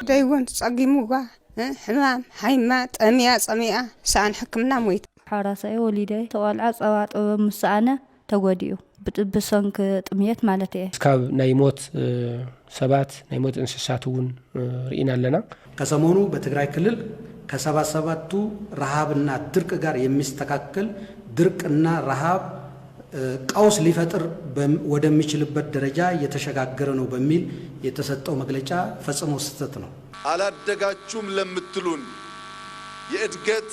دايون صقيموغا حمام حيما طميا صميا سان حكمنا مويت حراسي وليدي توالع صوات مسانه تغوديو بسنك طميت مالتي سكاب نايموت سبات نايموت انسساتون رينا لنا كسمونو بتግራይ ክልል ከ77ቱ ረሃብና ድርቅ ጋር የሚስተካከል ድርቅና ረሃብ ቀውስ ሊፈጥር ወደሚችልበት ደረጃ የተሸጋገረ ነው በሚል የተሰጠው መግለጫ ፈጽሞ ስህተት ነው። አላደጋችሁም ለምትሉን የእድገት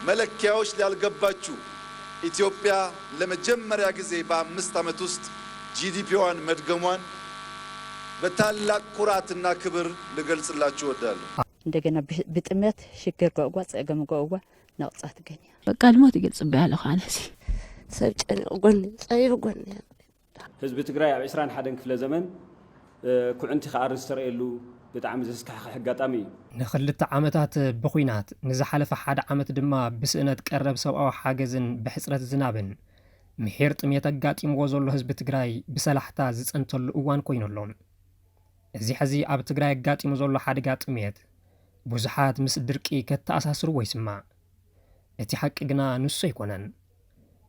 መለኪያዎች ላልገባችሁ ኢትዮጵያ ለመጀመሪያ ጊዜ በ5 ዓመት ውስጥ ጂዲፒዋን መድገሟን በታላቅ ኩራትና ክብር ልገልጽላችሁ እወዳለሁ። እንደገና በጥመት ሽግር ጓጓ ጸገም ጓጓ ናውጣት ገኛ ቀድሞት ይገልጽ በያለ ኻነሲ ሰብጨን ጎን ጻይብ ጎን ህዝብ ትግራይ ኣብ 21 ክፍለ ዘመን ኩዕንቲ ኻርስ ተርእሉ በጣም ዘስካሕ አጋጣሚ ንኽልተ ዓመታት ብኹይናት ንዝሓለፈ ሓደ ዓመት ድማ ብስእነት ቀረብ ሰብኣዊ ሓገዝን ብሕጽረት ዝናብን ምሕር ጥሜት አጋጢምዎ ዘሎ ህዝቢ ትግራይ ብሰላሕታ ዝጸንተሉ እዋን ኮይኑሎ እዚ ሕዚ ኣብ ትግራይ አጋጢሙ ዘሎ ሓደጋ ጥሜት ብዙሓት ምስ ድርቂ ከተኣሳስሩ ወይስማ እቲ ሓቂ ግና ንሱ ኣይኮነን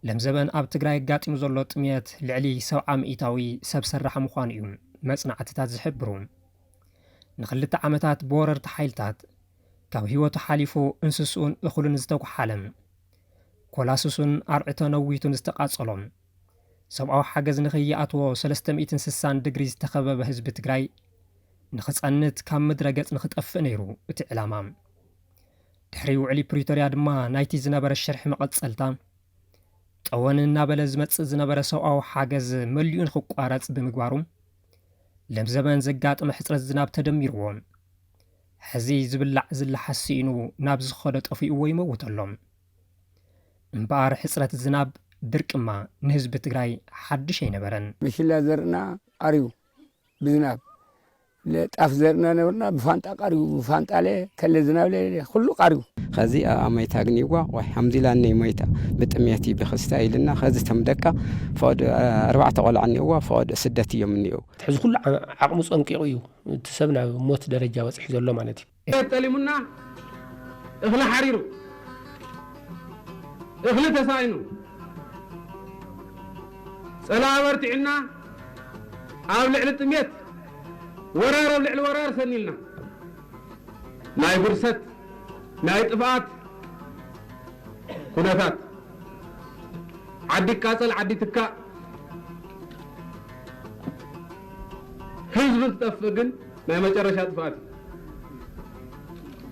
ለምዘበን ኣብ ትግራይ አጋጢሙ ዘሎ ጥሜት ልዕሊ 70 ሚእታዊ ሰብ ሰራሕ ምዃኑ እዩ መጽናዕትታት ዝሕብሩ ንኽልተ ዓመታት በወረርቲ ሓይልታት ካብ ህይወቱ ሓሊፉ እንስሱን እኹልን ዝተጓሓለም ኮላሱሱን ኣርዕቶ ነዊቱን ዝተቃጸሎም ሰብኣዊ ሓገዝ ንኽይኣትዎ 360 ዲግሪ ዝተኸበበ ህዝቢ ትግራይ ንኽጸንት ካብ ምድረ ገጽ ንኽጠፍእ ነይሩ እቲ ዕላማ ድሕሪ ውዕሊ ፕሪቶርያ ድማ ናይቲ ዝነበረ ሽርሒ መቐጸልታ ጠወን እናበለ ዝመጽእ ዝነበረ ሰብኣዊ ሓገዝ መሊኡን ክቋረጽ ብምግባሩ ለምዘበን ዘጋጥመ ሕጽረት ዝናብ ተደሚርዎ ሕዚ ዝብላዕ ዝለሓሲኢኑ ናብ ዝኸደ ጠፊኡ ይመውተሎም እምበኣር ሕጽረት ዝናብ ድርቅማ ንህዝቢ ትግራይ ሓድሽ ኣይነበረን ምሽላ ዘርና ኣርዩ ብዝናብ ለጣፍ ዘርና ነበርና ብፋንጣ ቀርዩ ብፋንጣለ ከለ ዝናብ ኩሉ ቀርዩ خذي أميت أغنيوا وحمد لله نيميتا بتميتي بخستايلنا خذ تمدك فود 4 قول عنيوا فود 6 يوم نيو تحز كل عقم صنقيو تسبنا موت درجه وصح زلو معناتي تلمنا اغلى حريرو اغلى تساينو سلامرتعنا او لعل التميت ورار لعل ورار سنيلنا ناي برست ناي طفات كنافات عدي كاسل عدي تكا حزب تطفقن ما مجرشات طفات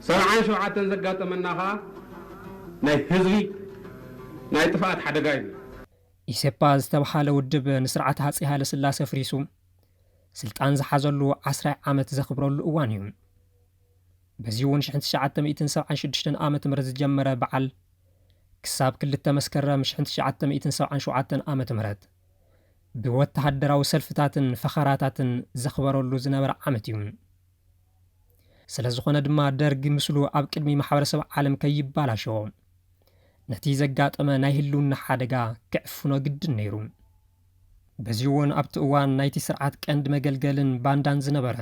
سرعان شوعاتن زقات مناها ناي حزبي ناي طفات حدقاين ኢሴፓ ዝተባሃለ ውድብ ንስርዓት ሃፀይ ሃይለስላሴ ፍሪሱ ስልጣን ዝሓዘሉ 10 ዓመት ዘኽብረሉ እዋን እዩ በዚ እውን 1976 ዓመተ ምህረት ዝጀመረ በዓል ክሳብ 2 መስከረም 1977 ዓመተ ምህረት ብወተሃደራዊ ሰልፍታትን ፈኸራታትን ዘኽበረሉ ዝነበረ ዓመት እዩ ስለዝኾነ ድማ ደርጊ ምስሉ ኣብ ቅድሚ ማሕበረሰብ ዓለም ከይባላሸዎ ነቲ ዘጋጠመ ናይ ህልውና ሓደጋ ክዕፍኖ ግድን ነይሩ በዚ እውን ኣብቲ እዋን ናይቲ ስርዓት ቀንዲ መገልገልን ባንዳን ዝነበረ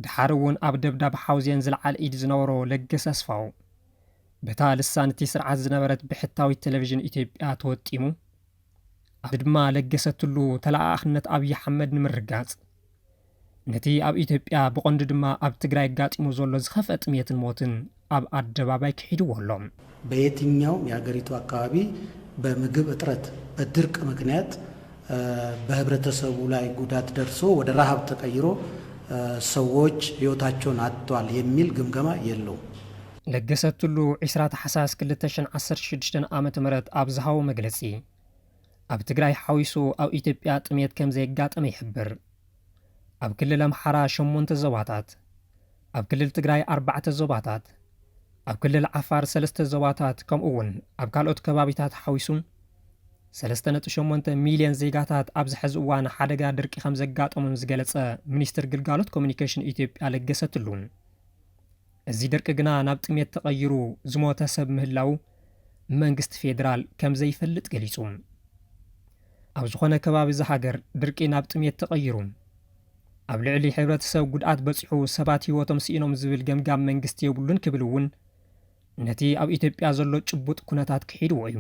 ድሓር እውን ኣብ ደብዳብ ሓውዜን ዝለዓል ኢድ ዝነበሮ ለገሰ ኣስፋው በታ ልሳን እቲ ስርዓት ዝነበረት ብሕታዊ ቴሌቪዥን ኢትዮጵያ ተወጢሙ ኣብ ድማ ለገሰትሉ ተለኣኽነት ኣብይ ኣሕመድ ንምርጋጽ ነቲ ኣብ ኢትዮጵያ ብቆንዲ ድማ ኣብ ትግራይ ጋጢሙ ዘሎ ዝኸፍአ ጥሜትን ሞትን ኣብ አደባባይ ክሒድዎሎም በየትኛው የሀገሪቱ አካባቢ በምግብ እጥረት በድርቅ ምክንያት በህብረተሰቡ ላይ ጉዳት ደርሶ ወደ ረሃብ ተቀይሮ ሰዎች ህይወታቸውን አጥተዋል የሚል ግምገማ የለው ለገሰትሉ 10 ታሕሳስ 2016 ዓመተ ምህረት ኣብ ዝሃቦ መግለጺ ኣብ ትግራይ ሓዊሱ ኣብ ኢትዮጵያ ጥሜት ከም ዘይጋጠመ ይሕብር ኣብ ክልል ኣምሓራ 8 ዞባታት ኣብ ክልል ትግራይ 4 ዞባታት ኣብ ክልል ዓፋር 3 ዞባታት ከምኡውን ኣብ ካልኦት ከባቢታት ሓዊሱ 3.8 ሚልዮን ዜጋታት ኣብ ዝሕዚ እዋን ሓደጋ ድርቂ ከም ዘጋጠሙን ዝገለጸ ሚኒስትር ግልጋሎት ኮሙኒኬሽን ኢትዮጵያ ለገሰትሉ እዚ ድርቂ ግና ናብ ጥሜት ተቐይሩ ዝሞተ ሰብ ምህላው መንግስቲ ፌደራል ከም ዘይፈልጥ ገሊጹ ኣብ ዝኾነ ከባቢ ዝሃገር ድርቂ ናብ ጥሜት ተቐይሩ ኣብ ልዕሊ ሕብረተሰብ ጉድኣት በፂሑ ሰባት ህይወቶም ስኢኖም ዝብል ገምጋም መንግስቲ የብሉን ክብል እውን ነቲ ኣብ ኢትዮጵያ ዘሎ ጭቡጥ ኩነታት ክሒድዎ እዩ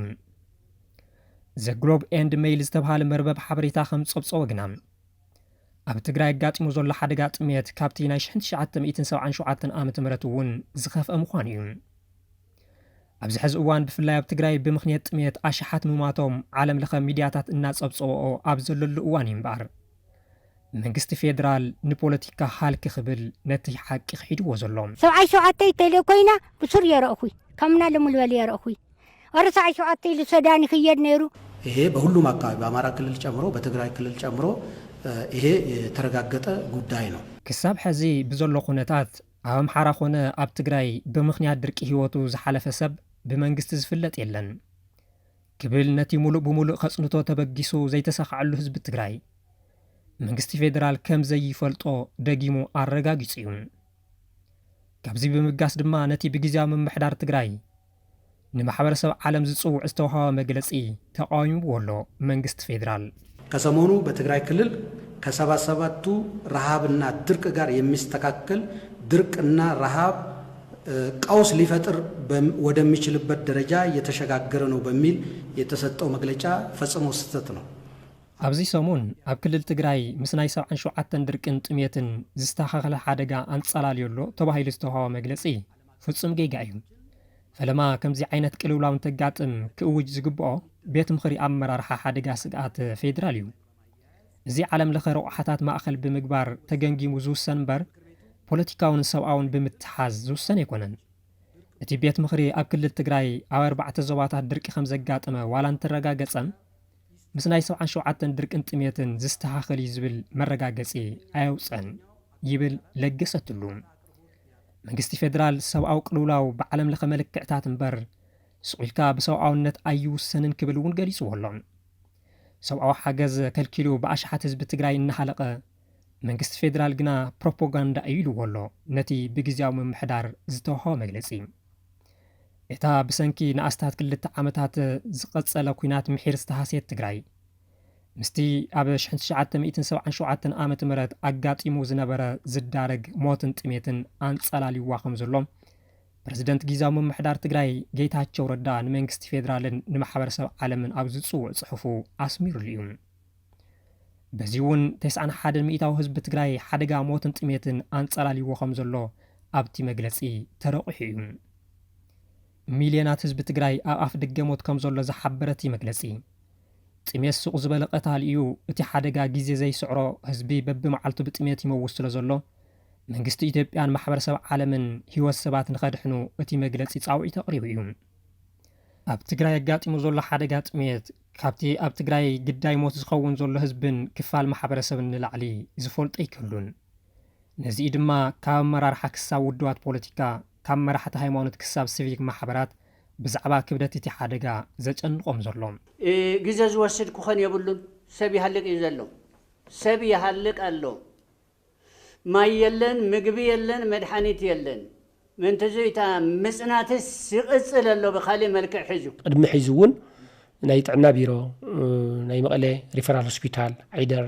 ዘ ግሎብ ኤንድ ሜይል ዝተባሃለ መርበብ ሓበሬታ ከም ፀብፀቦ ግና ኣብ ትግራይ ኣጋጢሙ ዘሎ ሓደጋ ጥሜት ካብቲ ናይ 1977 ዓመተ ምህረት እውን ዝኸፍአ ምዃኑ እዩ ኣብዚ ሕዚ እዋን ብፍላይ ኣብ ትግራይ ብምኽንያት ጥሜት ኣሽሓት ምማቶም ዓለም ለኸ ሚድያታት እናፀብፀብኦ ኣብ ዘለሉ እዋን እዩ እምበር መንግስቲ ፌደራል ንፖለቲካ ሃልክ ክብል ነቲ ሓቂ ክሒድዎ ዘሎ 77 ተለ ኮይና ብሱር የረእኹይ ከምና ለሙልበል የረእኹይ ወረ 77 ለሰዳኒ ክየድ ነይሩ ይሄ በሁሉም አካባቢ በአማራ ክልል ጨምሮ በትግራይ ክልል ጨምሮ ይሄ የተረጋገጠ ጉዳይ ነው ክሳብ ሕዚ ብዘሎ ኩነታት ኣብ ኣምሓራ ኮነ ኣብ ትግራይ ብምኽንያት ድርቂ ህይወቱ ዝሓለፈ ሰብ ብመንግስቲ ዝፍለጥ የለን ክብል ነቲ ሙሉእ ብሙሉእ ከጽንቶ ተበጊሱ ዘይተሰኻዓሉ ህዝቢ ትግራይ መንግስቲ ፌደራል ከም ዘይፈልጦ ደጊሙ ኣረጋጊጹ እዩ ካብዚ ብምጋስ ድማ ነቲ ብግዝያዊ ምምሕዳር ትግራይ ንማሕበረሰብ ዓለም ዝጽውዕ ዝተውሃበ መግለጺ ተቃዊሙ ኣሎ መንግስቲ ፌደራል ከሰሞኑ በትግራይ ክልል ከ77ቱ ረሃብና ድርቅ ጋር የሚስተካከል ድርቅና ረሃብ ቀውስ ሊፈጥር ወደሚችልበት ደረጃ የተሸጋገረ ነው በሚል የተሰጠው መግለጫ ፈጽሞ ስህተት ነው ኣብዚ ሰሙን ኣብ ክልል ትግራይ ምስ ናይ 77 ድርቅን ጥሜትን ዝስተኻኸለ ሓደጋ አንጸላልየሎ ተባሂሉ ዝተውሃበ መግለጺ ፍጹም ጌጋ እዩ ፈለማ ከምዚ ዓይነት ቅልውላውን ተጋጥም ክእውጅ ዝግብኦ ቤት ምኽሪ ኣመራርሓ ሓደጋ ስግኣት ፌደራል እዩ እዚ ዓለም ለኸ ረቑሓታት ማእኸል ብምግባር ተገንጊሙ ዝውሰን እምበር ፖለቲካውን ሰብኣውን ብምትሓዝ ዝውሰን ኣይኮነን እቲ ቤት ምኽሪ ኣብ ክልል ትግራይ ኣብ 4 ዞባታት ድርቂ ከም ዘጋጠመ ዋላ እንተረጋገጸም ምስ ናይ 77 ድርቅን ጥሜትን ዝስተኻኸል ዝብል መረጋገጺ ኣየውፀን ይብል ለገሰትሉ መንግስቲ ፌደራል ሰብኣዊ ቅልውላው ብዓለም ለኸ መልክዕታት እምበር ስቑልካ ብሰብኣውነት ኣይውሰንን ክብል እውን ገሊጹ ኣሎ ሰብኣዊ ሓገዝ ከልኪሉ ብኣሽሓት ህዝቢ ትግራይ እናሃለቐ መንግስቲ ፌደራል ግና ፕሮፓጋንዳ ኢሉዎ ኣሎ ነቲ ብግዝያዊ ምምሕዳር ዝተውሃበ መግለጺ እታ ብሰንኪ ንኣስታት 2 ዓመታት ዝቐጸለ ኩናት ምሒር ዝተሃስየት ትግራይ ምስቲ ኣብ 1977 ዓመተ ምህረት ኣጋጢሙ ዝነበረ ዝዳረግ ሞትን ጥሜትን አንጸላልይዋ ከም ዘሎ ፕሬዝደንት ጊዜያዊ ምምሕዳር ትግራይ ጌታቸው ረዳ ንመንግስቲ ፌደራልን ንማሕበረሰብ ዓለምን ኣብ ዝጽውዕ ጽሑፉ ኣስሚሩሉ እዩ በዚ እውን 91 ሚእታዊ ህዝቢ ትግራይ ሓደጋ ሞትን ጥሜትን አንጸላልይዎ ከም ዘሎ ኣብቲ መግለጺ ተረቂሑ እዩ ሚልዮናት ህዝቢ ትግራይ ኣብ ኣፍ ድገሞት ከም ዘሎ ዝሓበረት መግለጺ ጥሜት ሱቕ ዝበለ ቀታሊ እዩ እቲ ሓደጋ ግዜ ዘይስዕሮ ህዝቢ በብመዓልቱ ብጥሜት ይመውት ስለ ዘሎ መንግስቲ ኢትዮጵያን ማሕበረሰብ ዓለምን ህይወት ሰባት ንኸድሕኑ እቲ መግለጺ ጻውዒት ኣቕሪቡ እዩ ኣብ ትግራይ ኣጋጢሙ ዘሎ ሓደጋ ጥሜት ካብቲ ኣብ ትግራይ ግዳይ ሞት ዝኸውን ዘሎ ህዝብን ክፋል ማሕበረሰብን ንላዕሊ ዝፈልጦ ይክህሉን ነዚ ድማ ካብ ኣመራርሓ ክሳብ ውድባት ፖለቲካ ካብ መራሕቲ ሃይማኖት ክሳብ ሲቪክ ማሕበራት ብዛዕባ ክብደት እቲ ሓደጋ ዘጨንቆም ዘሎ ግዜ ዝወስድ ክኾን የብሉን ሰብ ይሃልቅ እዩ ዘሎ ሰብ ይሃልቅ ኣሎ ማይ የለን ምግቢ የለን መድሓኒት የለን ምንተዘይታ ምጽናትስ ይቕጽል ኣሎ ብኻልእ መልክዕ ሒዙ ቅድሚ ሒዙ እውን ናይ ጥዕና ቢሮ ናይ መቐለ ሪፈራል ሆስፒታል ዓይደር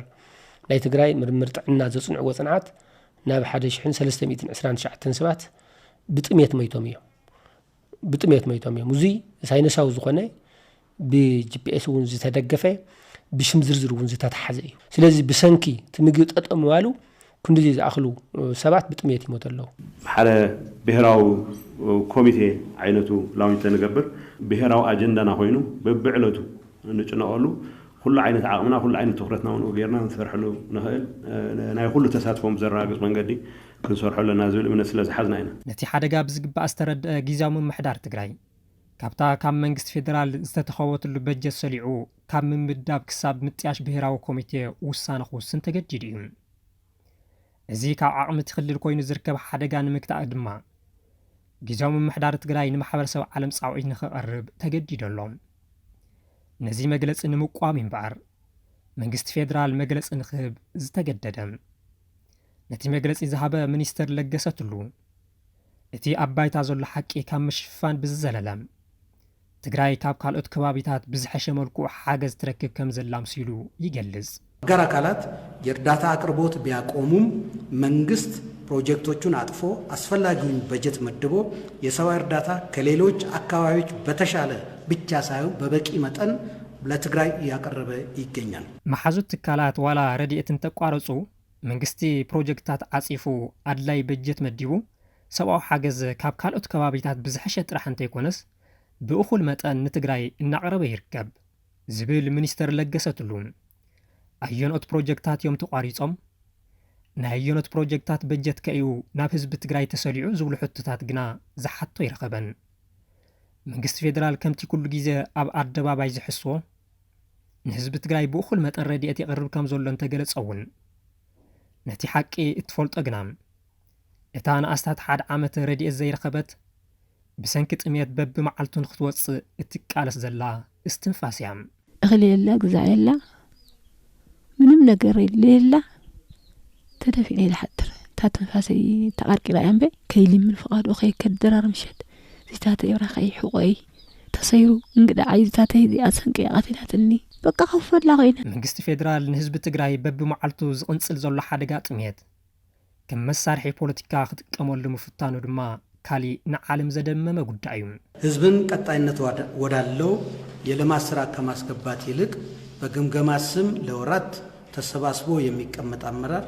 ናይ ትግራይ ምርምር ጥዕና ዘጽንዕዎ ጽንዓት ናብ 1329 ሰባት ብጥሜት መይቶም እዮም እዚ ሳይነሳዊ ዝኾነ ብጂፒኤስ እውን ዝተደገፈ ብሽም ዝርዝር እውን ዝተታሓዘ እዩ ስለዚ ብሰንኪ ትምግብ ጠጠም ዋሉ ክንዲ ዝኣኽሉ ሰባት ብጥሜት ይሞት ኣለዉ ሓደ ብሄራዊ ኮሚቴ ዓይነቱ ላውንች ተንገብር ብሄራዊ ኣጀንዳና ኮይኑ በብዕለቱ ንጭነቐሉ ኩሉ ዓይነት ዓቕምና ኩሉ ዓይነት ትኩረትና እውን ጌርና ንሰርሐሉ ንኽእል ናይ ኩሉ ተሳትፎም ብዘረጋግፅ መንገዲ ክንሰርሐሉ ለና ዝብል እምነት ስለ ዝሓዝና ኢና ነቲ ሓደጋ ብዝግባእ ዝተረድአ ጊዜያዊ ምምሕዳር ትግራይ ካብታ ካብ መንግስቲ ፌደራል ዝተተኸወትሉ በጀት ሰሊዑ ካብ ምምዳብ ክሳብ ምጥያሽ ብሄራዊ ኮሚቴ ውሳነ ክውስን ተገዲዱ እዩ እዚ ካብ ዓቕሚ ትኽልል ኮይኑ ዝርከብ ሓደጋ ንምክታእ ድማ ጊዜያዊ ምምሕዳር ትግራይ ንማሕበረሰብ ዓለም ጻውዒት ንኽቐርብ ተገዲዱ ኣሎ ነዚ መግለፂ ንምቋም እምበር መንግስቲ ፌደራል መግለፂ ንኽህብ ዝተገደደ ነቲ መግለፂ ዝሃበ ሚኒስተር ለገሰትሉ እቲ ኣብ ባይታ ዘሎ ሓቂ ካብ ምሽፋን ብዝዘለለ ትግራይ ካብ ካልኦት ከባቢታት ብዝሐሸ መልክዑ ሓገዝ ትረክብ ከም ዘላ ምሲሉ ይገልጽ አጋር አካላት የእርዳታ አቅርቦት ቢያቆሙም መንግስት ፕሮጀክቶቹን አጥፎ አስፈላጊውን በጀት መድቦ የሰብአዊ እርዳታ ከሌሎች አካባቢዎች በተሻለ ብቻ ሳይሆን በበቂ መጠን ለትግራይ ያቀረበ ይገኛል። መሓዙት ትካላት ዋላ ረድኤትን ተቋረጹ መንግስቲ ፕሮጀክታት አጽፉ አድላይ በጀት መዲቡ ሰብአዊ ሓገዝ ካብ ካልኦት ከባቢታት ብዝሕሸ ጥራሕ እንተይኮነስ ብእኹል መጠን ንትግራይ እናቕረበ ይርከብ ዝብል ሚኒስተር ለገሰትሉ ኣየኖት ፕሮጀክታት እዮም ተቋሪጾም ናይ ኣየኖት ፕሮጀክታት በጀት ከእዩ ናብ ህዝቢ ትግራይ ተሰሊዑ ዝብሉ ሕቶታት ግና ዝሓቶ ይረኸበን መንግስቲ ፌደራል ከምቲ ኩሉ ግዜ ኣብ ኣደባባይ ዝሕስዎ ንህዝቢ ትግራይ ብእኹል መጠን ረድኤት ይቐርብ ከም ዘሎ እንተገለጸውን ነቲ ሓቂ እትፈልጦ ግና እታ ንኣስታት 1 ዓመት ረድኤት ዘይረኸበት ብሰንኪ ጥሜት በብመዓልቱ ንኽትወፅእ እትቃለስ ዘላ እስትንፋስ እያ እኽሊ የላ ግዛዕ የላ ምንም ነገር የላ ተደፊነ ይልሓድር እታ ትንፋሰይ ተቓርቂላ እያ እምበይ ከይልምን ፍቓዱ ከይከደራር ምሸት زيتاتي ورخي حقوقي تصيروا እንግዳ አይዛተይ ዚኣሰንቀ ያቀትላትኒ በቃ ከፈላ ኮይነ መንግስቲ ፌደራል ንህዝቢ ትግራይ በብመዓልቱ ዝቕንጽል ዘሎ ሓደጋ ጥሜት ከም መሳርሒ ፖለቲካ ክትጥቀመሉ ምፍታኑ ድማ ካሊ ንዓለም ዘደመመ ጉዳይ እዩ ህዝብን ቀጣይነት ወዳለው የልማት ስራ ከማስገባት ይልቅ በግምገማ ስም ለወራት ተሰባስቦ የሚቀመጥ አመራር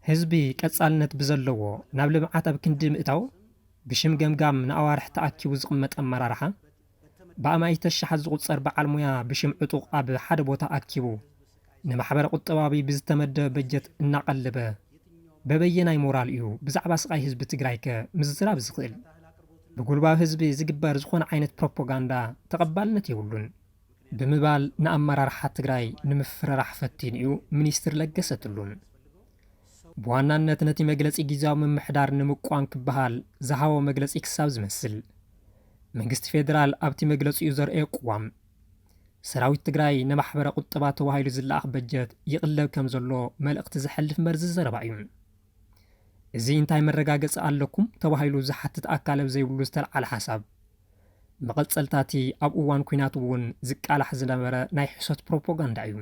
ህዝቢ ቀጻልነት ብዘለዎ ናብ ልምዓት ኣብ ክንዲ ምእታው ብሽም ገምጋም ንኣዋርሕ ተኣኪቡ ዝቕመጥ ኣመራርሓ ብኣማይ ተሸሓት ዝቝጸር በዓል ሞያ ብሽም ዕጡቕ ኣብ ሓደ ቦታ ኣኪቡ ንማሕበረ ቁጠባዊ ብዝተመደበ በጀት እናቐለበ በበየናይ ሞራል እዩ ብዛዕባ ስቃይ ህዝቢ ትግራይ ከምዝራብ ዝኽእል ብጉልባብ ህዝቢ ዝግበር ዝኾነ ዓይነት ፕሮፓጋንዳ ተቐባልነት የብሉን ብምባል ንኣመራርሓ ትግራይ ንምፍረራሕ ፈቲን እዩ ሚኒስትር ለገሰትሉን በዋናነት ነቲ መግለጺ ጊዜያዊ ምምሕዳር ንምቋም ክበሃል ዝሃቦ መግለጺ ክሳብ ዝመስል መንግስቲ ፌደራል ኣብቲ መግለጺኡ ዘርአየ ቁዋም ሰራዊት ትግራይ ንማሕበረ ቁጠባ ተባሂሉ ዝለኣኽ በጀት ይቕለብ ከም ዘሎ መልእኽቲ ዝሕልፍ መርዚ ዘረባ እዩ እዚ እንታይ መረጋገፂ ኣለኩም ተባሂሉ ዝሓትት ኣካል ዘይብሉ ዝተለዓለ ሓሳብ መቐጸልታቲ ኣብ እዋን ኩናት እውን ዝቃላሕ ዝነበረ ናይ ሕሶት ፕሮፓጋንዳ እዩ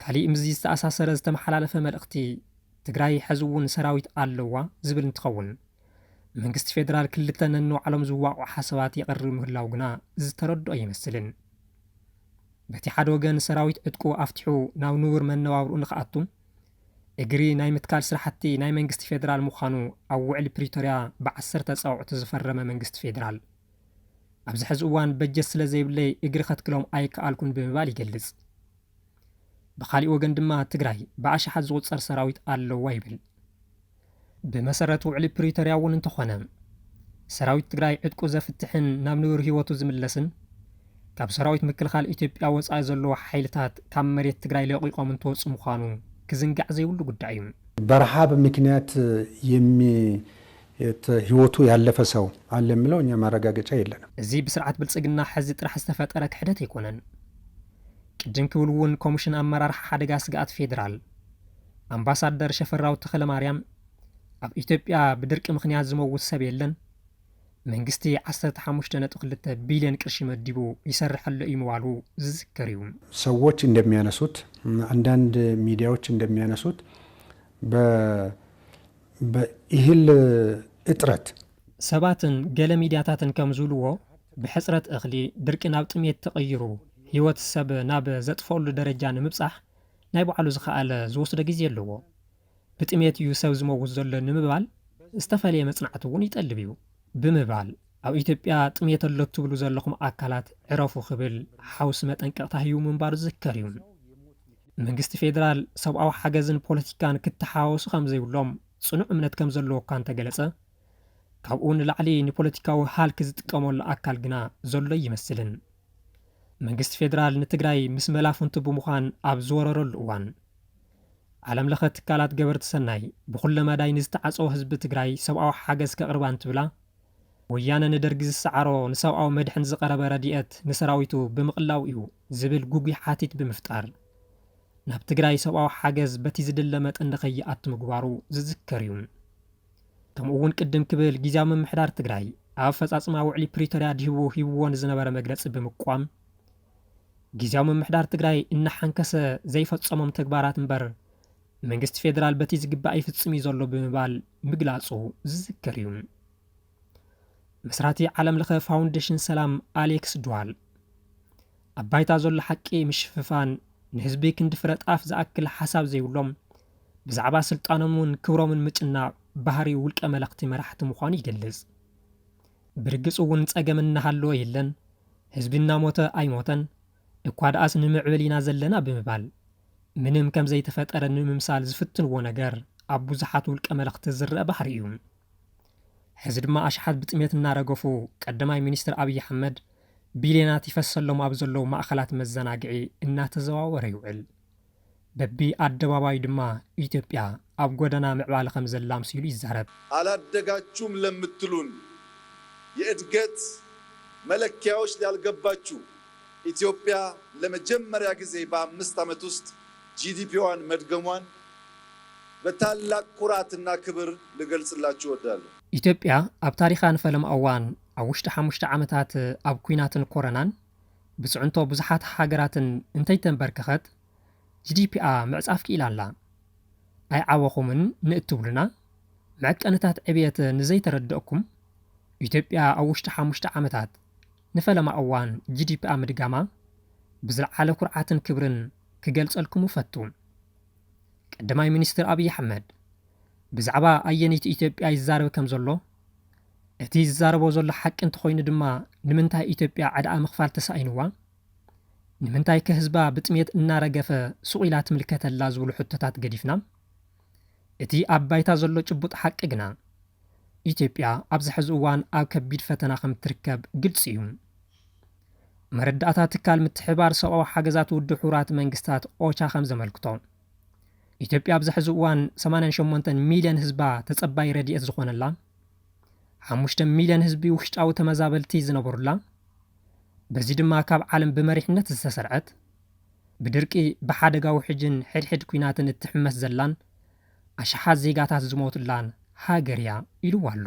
ካሊእ ምዚ ዝተኣሳሰረ ዝተመሓላለፈ መልእኽቲ ትግራይ ሕዚ እውን ሰራዊት ኣለዋ ዝብል እንትኸውን መንግስቲ ፌደራል ክልተ ነንባዕሎም ዝዋቅዑ ሓሳባት የቕርብ ምህላው ግና ዝተረድኦ ይመስልን በቲ ሓደ ወገን ሰራዊት ዕጥቁ ኣፍቲሑ ናብ ንቡር መነባብርኡ ንኽኣቱ እግሪ ናይ ምትካል ስራሕቲ ናይ መንግስቲ ፌደራል ምዃኑ ኣብ ውዕሊ ፕሪቶርያ ብ10 ጻውዕቲ ዝፈረመ መንግስቲ ፌደራል ኣብዚ ሕዚ እዋን በጀት ስለ ዘይብለይ እግሪ ከትክሎም ኣይከኣልኩን ብምባል ይገልጽ بخالي وجن دما تجري بعش حد زود صار سراويت على وايبل بمسرة وعلي بريتوريا ون انتخونا سراويت تجري عدكو زفتحن نامنور هيوتو زملسن كاب سراويت مكل خال إثيوبيا وصاي زلو حيلتات كام مريت تجري لقيقا من توص مخانو كزنقع زي ولو قدعيم برحاب مكنيات يمي هيوتو يالف سو علم لو نيا ما رجعت شيء لنا زي بسرعة بلصقنا حزت راح استفاد أرك حدث يكونن ቅድም ክብልውን ኮሚሽን ኣመራርሓ ሓደጋ ስጋኣት ፌደራል ኣምባሳደር ሸፈራው ተኽለ ማርያም ኣብ ኢትዮጵያ ብድርቂ ምኽንያት ዝመውት ሰብ የለን መንግስቲ 15.2 ቢልዮን ቅርሺ መዲቡ ይሰርሐሉ እዩ ምባሉ ዝዝከር እዩ ሰዎች እንደሚያነሱት አንዳንድ ሚዲያዎች እንደሚያነሱት በእህል እጥረት ሰባትን ገለ ሚዲያታትን ከም ዝብልዎ ብሕፅረት እኽሊ ድርቂ ናብ ጥሜት ተቐይሩ ህይወት ሰብ ናብ ዘጥፈሉ ደረጃ ንምብጻሕ ናይ በዓሉ ዝኸኣለ ዝወስደ ግዜ ኣለዎ ብጥሜት እዩ ሰብ ዝመውት ዘሎ ንምባል ዝተፈለየ መጽናዕቲ እውን ይጠልብ እዩ ብምባል ኣብ ኢትዮጵያ ጥሜት ኣሎ ትብሉ ዘለኹም ኣካላት ዕረፉ ክብል ሓውስ መጠንቀቕታ ሂቡ ምንባሩ ዝዝከር እዩ መንግስቲ ፌደራል ሰብኣዊ ሓገዝን ፖለቲካን ክትሓዋወሱ ከም ዘይብሎም ጽኑዕ እምነት ከም ዘለዎ እኳ እንተገለጸ ካብኡ ንላዕሊ ንፖለቲካዊ ሃልኪ ዝጥቀመሉ ኣካል ግና ዘሎ ይመስልን መንግስቲ ፌደራል ንትግራይ ምስ መላፍንቱ ብምዃን ኣብ ዝወረረሉ እዋን ዓለም ለኸ ትካላት ገበርቲ ሰናይ ብኩለ መዳይ ንዝተዓፀወ ህዝቢ ትግራይ ሰብኣዊ ሓገዝ ከቕርባ እንትብላ ወያነ ንደርጊ ዝሰዓሮ ንሰብኣዊ መድሕን ዝቐረበ ረድኤት ንሰራዊቱ ብምቕላው እዩ ዝብል ጉጉይ ሓቲት ብምፍጣር ናብ ትግራይ ሰብኣዊ ሓገዝ በቲ ዝድለ መጠን ንኸይኣቱ ምግባሩ ዝዝከር እዩ ከምኡ እውን ቅድም ክብል ጊዜያዊ ምምሕዳር ትግራይ ኣብ ፈጻጽማ ውዕሊ ፕሪቶርያ ድሂቡ ሂብዎ ንዝነበረ መግለፂ ብምቋም ጊዜያዊ ምምሕዳር ትግራይ እናሓንከሰ ዘይፈጸሞም ተግባራት እምበር መንግስቲ ፌደራል በቲ ዝግባእ ይፍጽም እዩ ዘሎ ብምባል ምግላጹ ዝዝከር እዩ። መስራቲ ዓለም ለኸ ፋውንዴሽን ሰላም ኣሌክስ ድዋል ኣብ ባይታ ዘሎ ሓቂ ምሽፍፋን ንህዝቢ ክንዲ ፍረ ጣፍ ዝኣክል ሓሳብ ዘይብሎም ብዛዕባ ስልጣኖምን ክብሮምን ምጭናቕ ባህሪ ውልቀ መለኽቲ መራሕቲ ምዃኑ ይገልጽ። ብርግጽ እውን ጸገም እናሃለዎ የለን ህዝቢ እናሞተ ኣይሞተን እኳ ደኣስ ንምዕብል ኢና ዘለና ብምባል ምንም ከም ዘይተፈጠረ ንምምሳል ዝፍትንዎ ነገር ኣብ ብዙሓት ውልቀ መለኽቲ ዝርአ ባህሪ እዩ። ሕዚ ድማ ኣሽሓት ብጥሜት እናረገፉ ቀዳማይ ሚኒስትር ኣብይ ኣሕመድ ቢልዮናት ይፈሰሎም ኣብ ዘለዉ ማእኸላት መዘናግዒ እናተዘዋወረ ይውዕል። በቢ ኣደባባዩ ድማ ኢትዮጵያ ኣብ ጎደና ምዕባለ ከም ዘላ ምሲሉ ይዛረብ። አላደጋችሁም ለምትሉን የእድገት መለኪያዎች ላልገባችሁ ኢትዮጵያ ለመጀመሪያ ጊዜ በ5 ዓመት ውስጥ ጂዲፒዋን መድገሟን በታላቅ ኩራትና ክብር ልገልጽላችሁ እወዳለሁ። ኢትዮጵያ ኣብ ታሪኻ ንፈለማ እዋን ኣብ ውሽጢ 5 ዓመታት ኣብ ኩናትን ኮረናን ብጽዕንቶ ብዙሓት ሃገራትን እንተይተንበርከኸት ጂዲፒኣ ምዕጻፍ ክኢላ ኣላ። ኣይዓወኹምን ንእትብሉና መዐቀንታት ዕብየት ንዘይተረድአኩም ኢትዮጵያ ኣብ ውሽጢ 5 ዓመታት ንፈለማ እዋን ጂዲፒኣ ምድጋማ ብዝለዓለ ኩርዓትን ክብርን ክገልጸልኩም ፈቱ። ቀዳማይ ሚኒስትር ኣብይ ኣሕመድ ብዛዕባ ኣየነይቲ ኢትዮጵያ ይዛረብ ከም ዘሎ እቲ ዝዛረቦ ዘሎ ሓቂ እንተኾይኑ ድማ ንምንታይ ኢትዮጵያ ዓድኣ ምኽፋል ተሳኢንዋ ንምንታይ ከህዝባ ብጥሜት እናረገፈ ሱቕ ኢላ ትምልከተላ ዝብሉ ሕቶታት ገዲፍና እቲ ኣብ ባይታ ዘሎ ጭቡጥ ሓቂ ግና ኢትዮጵያ ኣብዚ ሕዚ እዋን ኣብ ከቢድ ፈተና ከም እትርከብ ግልጽ እዩ። መረዳእታ ትካል ምትሕባር ሰብኣዊ ሓገዛት ውድብ ሕቡራት መንግስታት ኦቻ ከም ዘመልክቶ ኢትዮጵያ ኣብዚ ሕዚ እዋን 88 ሚልዮን ህዝባ ተጸባይ ረድኤት ዝኾነላ 5 ሚልዮን ህዝቢ ውሽጣዊ ተመዛበልቲ ዝነበሩላ በዚ ድማ ካብ ዓለም ብመሪሕነት ዝተሰርዐት ብድርቂ ብሓደጋዊ ሕጅን ሕድሕድ ኩናትን እትሕመስ ዘላን ኣሽሓት ዜጋታት ዝሞቱላን ሃገር እያ ኢልዋ ኣሎ።